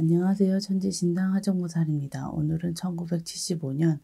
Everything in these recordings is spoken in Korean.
안녕하세요. 천지신당 하정무살입니다. 오늘은 1975년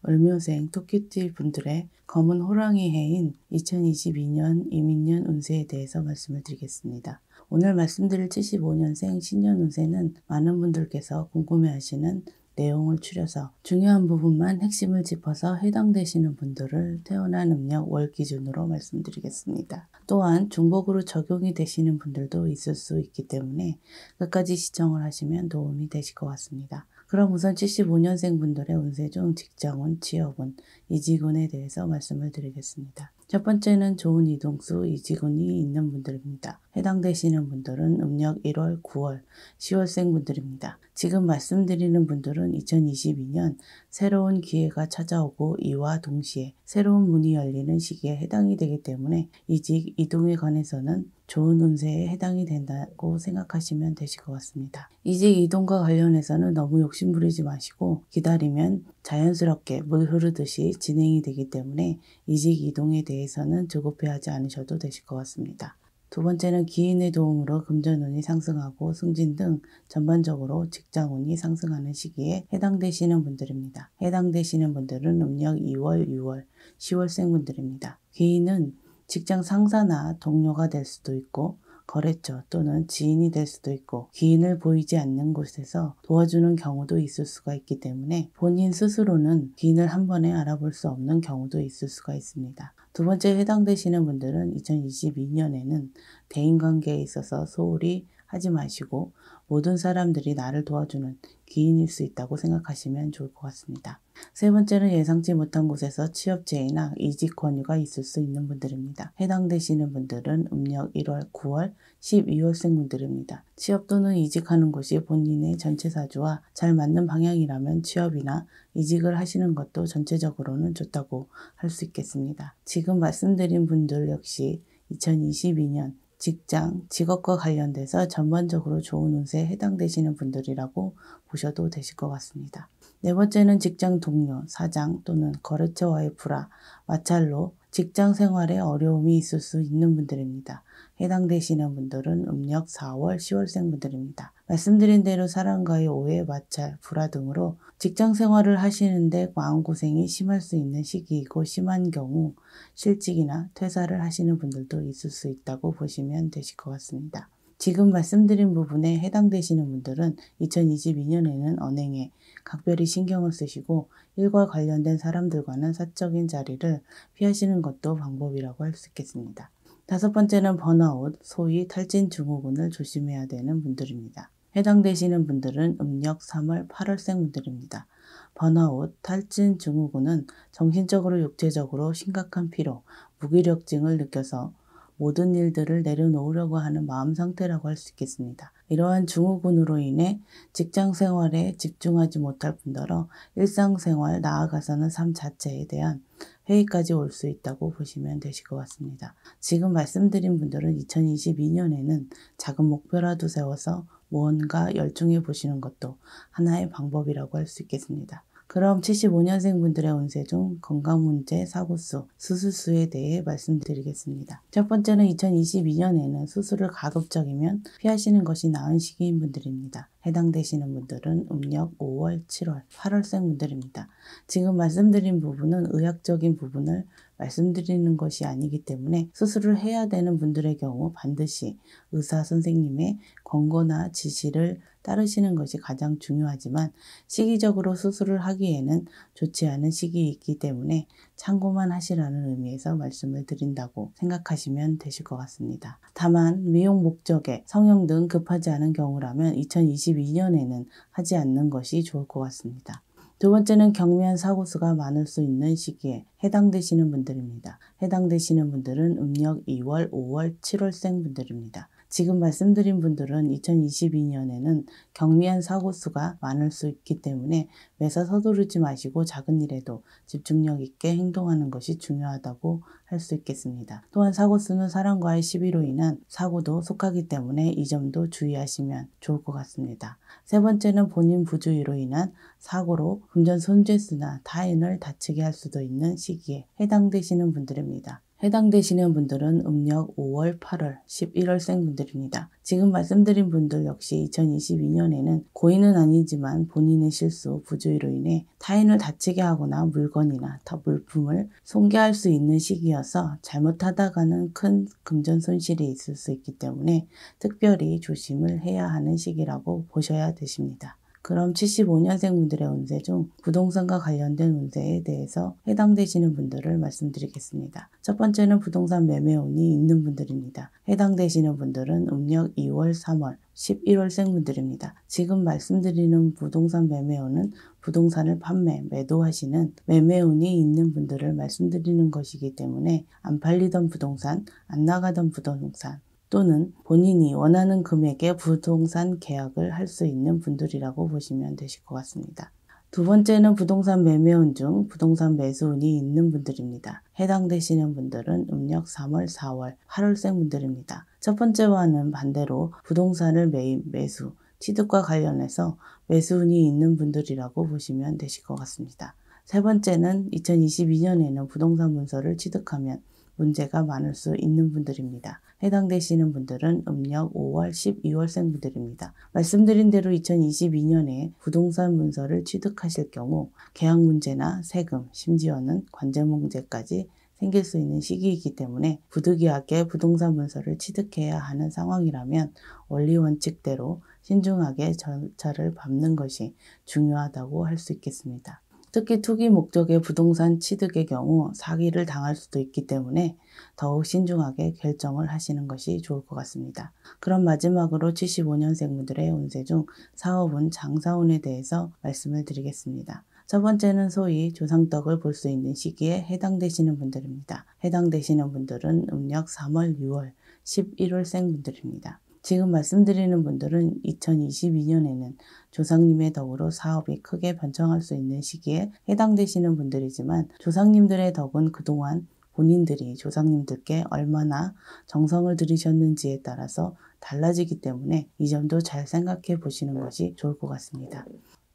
을묘생 토끼띠 분들의 검은 호랑이 해인 2022년 이민년 운세에 대해서 말씀을 드리겠습니다. 오늘 말씀드릴 75년생 신년 운세는 많은 분들께서 궁금해하시는 내용을 추려서 중요한 부분만 핵심을 짚어서 해당되시는 분들을 태어난 음력 월 기준으로 말씀드리겠습니다. 또한 중복으로 적용이 되시는 분들도 있을 수 있기 때문에 끝까지 시청을 하시면 도움이 되실 것 같습니다. 그럼 우선 75년생 분들의 운세 중 직장운, 취업운, 이직운에 대해서 말씀을 드리겠습니다. 첫 번째는 좋은 이동수, 이직운이 있는 분들입니다. 해당되시는 분들은 음력 1월, 9월, 10월생 분들입니다. 지금 말씀드리는 분들은 2022년 새로운 기회가 찾아오고 이와 동시에 새로운 문이 열리는 시기에 해당이 되기 때문에 이직, 이동에 관해서는 좋은 운세에 해당이 된다고 생각하시면 되실 것 같습니다. 이직, 이동과 관련해서는 너무 욕심부리지 마시고 기다리면 자연스럽게 물 흐르듯이 진행이 되기 때문에 이직, 이동에 대해서는 조급해하지 않으셔도 되실 것 같습니다. 두 번째는 기인의 도움으로 금전운이 상승하고 승진 등 전반적으로 직장운이 상승하는 시기에 해당되시는 분들입니다. 해당되시는 분들은 음력 2월, 6월, 10월생 분들입니다. 기인은 직장 상사나 동료가 될 수도 있고 거래처 또는 지인이 될 수도 있고 기인을 보이지 않는 곳에서 도와주는 경우도 있을 수가 있기 때문에 본인 스스로는 기인을 한 번에 알아볼 수 없는 경우도 있을 수가 있습니다. 두 번째 해당되시는 분들은 2022년에는 대인관계에 있어서 소홀히 하지 마시고 모든 사람들이 나를 도와주는 기인일 수 있다고 생각하시면 좋을 것 같습니다. 세 번째는 예상치 못한 곳에서 취업 제의나 이직 권유가 있을 수 있는 분들입니다. 해당되시는 분들은 음력 1월, 9월, 12월생 분들입니다. 취업 또는 이직하는 곳이 본인의 전체 사주와 잘 맞는 방향이라면 취업이나 이직을 하시는 것도 전체적으로는 좋다고 할 수 있겠습니다. 지금 말씀드린 분들 역시 2022년 직장, 직업과 관련돼서 전반적으로 좋은 운세에 해당되시는 분들이라고 보셔도 되실 것 같습니다. 네 번째는 직장 동료, 사장 또는 거래처와의 불화, 마찰로 직장 생활에 어려움이 있을 수 있는 분들입니다. 해당되시는 분들은 음력 4월, 10월생 분들입니다. 말씀드린 대로 사람과의 오해, 마찰, 불화 등으로 직장 생활을 하시는데 마음고생이 심할 수 있는 시기이고 심한 경우 실직이나 퇴사를 하시는 분들도 있을 수 있다고 보시면 되실 것 같습니다. 지금 말씀드린 부분에 해당되시는 분들은 2022년에는 언행에 각별히 신경을 쓰시고 일과 관련된 사람들과는 사적인 자리를 피하시는 것도 방법이라고 할 수 있겠습니다. 다섯 번째는 번아웃, 소위 탈진 증후군을 조심해야 되는 분들입니다. 해당되시는 분들은 음력 3월, 8월생 분들입니다. 번아웃, 탈진 증후군은 정신적으로 육체적으로 심각한 피로, 무기력증을 느껴서 모든 일들을 내려놓으려고 하는 마음 상태라고 할 수 있겠습니다. 이러한 증후군으로 인해 직장 생활에 집중하지 못할 뿐더러 일상생활 나아가서는 삶 자체에 대한 회의까지 올 수 있다고 보시면 되실 것 같습니다. 지금 말씀드린 분들은 2022년에는 작은 목표라도 세워서 무언가 열중해 보시는 것도 하나의 방법이라고 할 수 있겠습니다. 그럼 75년생 분들의 운세 중 건강 문제, 사고수, 수술수에 대해 말씀드리겠습니다. 첫 번째는 2022년에는 수술을 가급적이면 피하시는 것이 나은 시기인 분들입니다. 해당되시는 분들은 음력 5월, 7월, 8월생 분들입니다. 지금 말씀드린 부분은 의학적인 부분을 말씀드리는 것이 아니기 때문에 수술을 해야 되는 분들의 경우 반드시 의사 선생님의 권고나 지시를 따르시는 것이 가장 중요하지만 시기적으로 수술을 하기에는 좋지 않은 시기이기 때문에 참고만 하시라는 의미에서 말씀을 드린다고 생각하시면 되실 것 같습니다. 다만 미용 목적에 성형 등 급하지 않은 경우라면 2022년에는 하지 않는 것이 좋을 것 같습니다. 두 번째는 경미한 사고수가 많을 수 있는 시기에 해당되시는 분들입니다. 해당되시는 분들은 음력 2월, 5월, 7월생 분들입니다. 지금 말씀드린 분들은 2022년에는 경미한 사고수가 많을 수 있기 때문에 매사 서두르지 마시고 작은 일에도 집중력 있게 행동하는 것이 중요하다고 할 수 있겠습니다. 또한 사고수는 사람과의 시비로 인한 사고도 속하기 때문에 이 점도 주의하시면 좋을 것 같습니다. 세 번째는 본인 부주의로 인한 사고로 금전 손재수나 타인을 다치게 할 수도 있는 시기에 해당되시는 분들입니다. 해당되시는 분들은 음력 5월, 8월, 11월생 분들입니다. 지금 말씀드린 분들 역시 2022년에는 고의는 아니지만 본인의 실수, 부주의로 인해 타인을 다치게 하거나 물건이나 물품을 손괴할 수 있는 시기여서 잘못하다가는 큰 금전 손실이 있을 수 있기 때문에 특별히 조심을 해야 하는 시기라고 보셔야 되십니다. 그럼 75년생 분들의 운세 중 부동산과 관련된 운세에 대해서 해당되시는 분들을 말씀드리겠습니다. 첫 번째는 부동산 매매운이 있는 분들입니다. 해당되시는 분들은 음력 2월, 3월, 11월생 분들입니다. 지금 말씀드리는 부동산 매매운은 부동산을 판매, 매도하시는 매매운이 있는 분들을 말씀드리는 것이기 때문에 안 팔리던 부동산, 안 나가던 부동산, 또는 본인이 원하는 금액의 부동산 계약을 할 수 있는 분들이라고 보시면 되실 것 같습니다. 두 번째는 부동산 매매운 중 부동산 매수운이 있는 분들입니다. 해당되시는 분들은 음력 3월, 4월, 8월생 분들입니다. 첫 번째와는 반대로 부동산을 매수, 취득과 관련해서 매수운이 있는 분들이라고 보시면 되실 것 같습니다. 세 번째는 2022년에는 부동산 문서를 취득하면 문제가 많을 수 있는 분들입니다. 해당되시는 분들은 음력 5월, 12월생 분들입니다. 말씀드린 대로 2022년에 부동산 문서를 취득하실 경우 계약 문제나 세금, 심지어는 관제 문제까지 생길 수 있는 시기이기 때문에 부득이하게 부동산 문서를 취득해야 하는 상황이라면 원리 원칙대로 신중하게 절차를 밟는 것이 중요하다고 할 수 있겠습니다. 특히 투기 목적의 부동산 취득의 경우 사기를 당할 수도 있기 때문에 더욱 신중하게 결정을 하시는 것이 좋을 것 같습니다. 그럼 마지막으로 75년생 분들의 운세 중 사업운, 장사운에 대해서 말씀을 드리겠습니다. 첫 번째는 소위 조상덕을 볼 수 있는 시기에 해당되시는 분들입니다. 해당되시는 분들은 음력 3월, 6월, 11월생 분들입니다. 지금 말씀드리는 분들은 2022년에는 조상님의 덕으로 사업이 크게 번창할 수 있는 시기에 해당되시는 분들이지만 조상님들의 덕은 그동안 본인들이 조상님들께 얼마나 정성을 들이셨는지에 따라서 달라지기 때문에 이 점도 잘 생각해 보시는 것이 좋을 것 같습니다.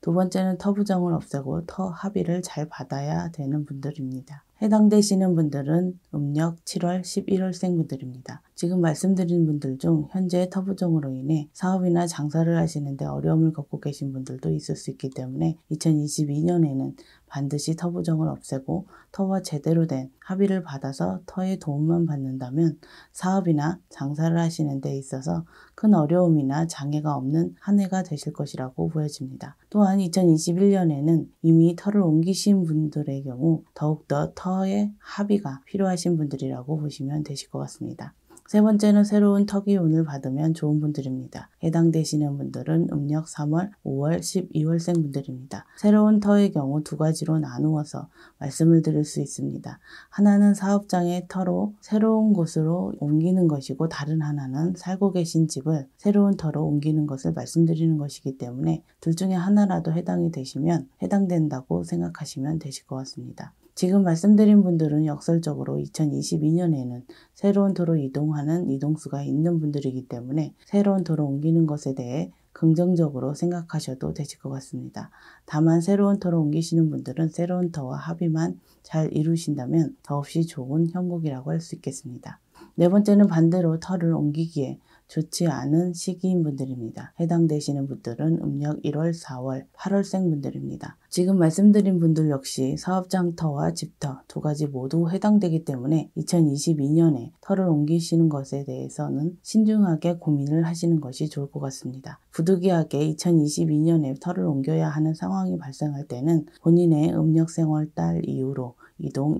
두 번째는 터부정을 없애고 터 합의를 잘 받아야 되는 분들입니다. 해당되시는 분들은 음력 7월, 11월생 분들입니다. 지금 말씀드린 분들 중 현재 터부정으로 인해 사업이나 장사를 하시는데 어려움을 겪고 계신 분들도 있을 수 있기 때문에 2022년에는 반드시 터부정을 없애고 터와 제대로 된 합의를 받아서 터의 도움만 받는다면 사업이나 장사를 하시는 데 있어서 큰 어려움이나 장애가 없는 한 해가 되실 것이라고 보여집니다. 또한 2021년에는 이미 터를 옮기신 분들의 경우 더욱더 터의 합의가 필요하신 분들이라고 보시면 되실 것 같습니다. 세 번째는 새로운 터기운을 받으면 좋은 분들입니다. 해당되시는 분들은 음력 3월, 5월, 12월생 분들입니다. 새로운 터의 경우 두 가지로 나누어서 말씀을 드릴 수 있습니다. 하나는 사업장의 터로 새로운 곳으로 옮기는 것이고 다른 하나는 살고 계신 집을 새로운 터로 옮기는 것을 말씀드리는 것이기 때문에 둘 중에 하나라도 해당이 되시면 해당된다고 생각하시면 되실 것 같습니다. 지금 말씀드린 분들은 역설적으로 2022년에는 새로운 도로 이동하는 이동수가 있는 분들이기 때문에 새로운 도로 옮기는 것에 대해 긍정적으로 생각하셔도 되실 것 같습니다. 다만 새로운 터로 옮기시는 분들은 새로운 터와 합의만 잘 이루신다면 더없이 좋은 형국이라고 할 수 있겠습니다. 네 번째는 반대로 터를 옮기기에 좋지 않은 시기인 분들입니다. 해당되시는 분들은 음력 1월, 4월, 8월생 분들입니다. 지금 말씀드린 분들 역시 사업장 터와 집터 두 가지 모두 해당되기 때문에 2022년에 터를 옮기시는 것에 대해서는 신중하게 고민을 하시는 것이 좋을 것 같습니다. 부득이하게 2022년에 터를 옮겨야 하는 상황이 발생할 때는 본인의 음력 생월 달 이후로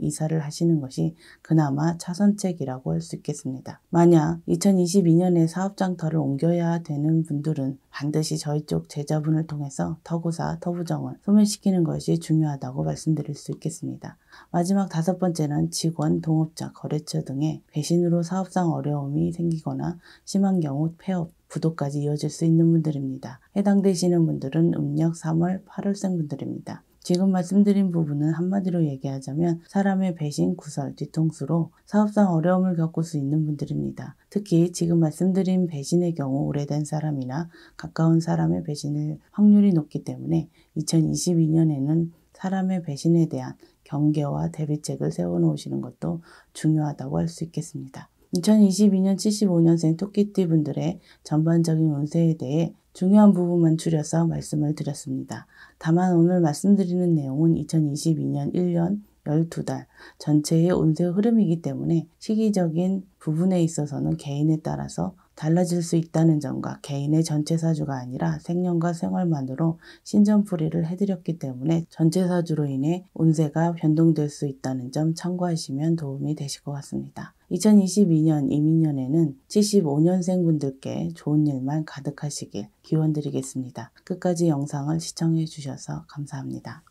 이사를 하시는 것이 그나마 차선책이라고 할 수 있겠습니다. 만약 2022년에 사업장 터를 옮겨야 되는 분들은 반드시 저희 쪽 제자분을 통해서 터구사, 터부정을 소멸시키는 것이 중요하다고 말씀드릴 수 있겠습니다. 마지막 다섯 번째는 직원, 동업자, 거래처 등의 배신으로 사업상 어려움이 생기거나 심한 경우 폐업, 부도까지 이어질 수 있는 분들입니다. 해당되시는 분들은 음력 3월, 8월생 분들입니다. 지금 말씀드린 부분은 한마디로 얘기하자면 사람의 배신, 구설, 뒤통수로 사업상 어려움을 겪을 수 있는 분들입니다. 특히 지금 말씀드린 배신의 경우 오래된 사람이나 가까운 사람의 배신일 확률이 높기 때문에 2022년에는 사람의 배신에 대한 경계와 대비책을 세워놓으시는 것도 중요하다고 할 수 있겠습니다. 2022년 75년생 토끼띠 분들의 전반적인 운세에 대해 중요한 부분만 추려서 말씀을 드렸습니다. 다만 오늘 말씀드리는 내용은 2022년 1년 12달 전체의 운세 흐름이기 때문에 시기적인 부분에 있어서는 개인에 따라서 달라질 수 있다는 점과 개인의 전체 사주가 아니라 생년과 생활만으로 신전풀이를 해드렸기 때문에 전체 사주로 인해 운세가 변동될 수 있다는 점 참고하시면 도움이 되실 것 같습니다. 2022년 이민년에는 75년생 분들께 좋은 일만 가득하시길 기원드리겠습니다. 끝까지 영상을 시청해 주셔서 감사합니다.